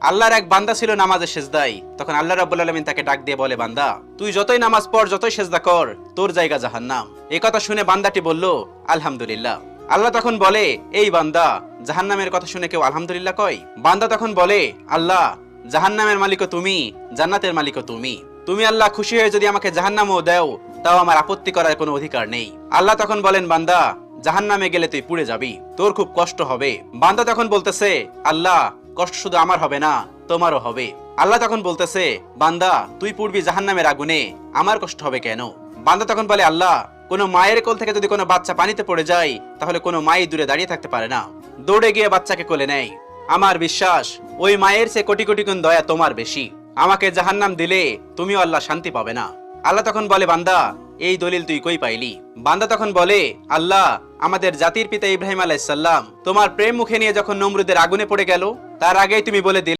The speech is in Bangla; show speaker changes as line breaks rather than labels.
আল্লাহর এক বান্দা ছিল নামাজে সেজদায়। তখন আল্লাহ রাব্বুল আলামিন তাকে ডাক দিয়ে বলে, বান্দা তুই যতই নামাজ পড়, যতই সেজদা কর, তোর জায়গা জাহান্নাম। এই কথা শুনে বান্দাটি বলল, আলহামদুলিল্লাহ। আল্লাহ তখন বলে, এই বান্দা, জাহান্নামের কথা শুনে কেউ আলহামদুলিল্লাহ কয়? বান্দা তখন বলে, আল্লাহ, জাহান্নামের মালিকও তুমি, জান্নাতের মালিকও তুমি। তুমি আল্লাহ খুশি হয়ে যদি আমাকে জাহান্নামও দাও, তাও আমার আপত্তি করার কোনো অধিকার নেই। আল্লাহ তখন বলেন, বান্দা, জাহান্নামে গেলে তুই পুড়ে যাবি, তোর খুব কষ্ট হবে। বান্দা তখন বলতেছে, আল্লাহ, কষ্ট শুধু আমার হবে না, তোমারও হবে। আল্লাহ তখন বলতেছে, বান্দা, তুই পুড়বি জাহান্নামের আগুনে, আমার কষ্ট হবে কেন? বান্দা তখন বলে, আল্লাহ, কোনো মায়ের কোল থেকে যদি কোনো বাচ্চা পানিতে পড়ে যায়, তাহলে কোনো মাই দূরে দাঁড়িয়ে থাকতে পারে না, দৌড়ে গিয়ে বাচ্চাকে কোলে নেয়। আমার বিশ্বাস ওই মায়ের চেয়ে কোটি কোটি গুণ দয়া তোমার বেশি। আমাকে জাহান্নাম দিলে তুমিও আল্লাহ শান্তি পাবে না। আল্লাহ তখন বলে, বান্দা, এই দলিল তুই কই পাইলি? বান্দা তখন বলে, আল্লাহ, আমাদের জাতির পিতা ইব্রাহিম আলাইহিস সালাম তোমার প্রেম মুখে নিয়ে যখন নমরুদের আগুনে পড়ে গেল, তার আগেই তুমি বলে দিলে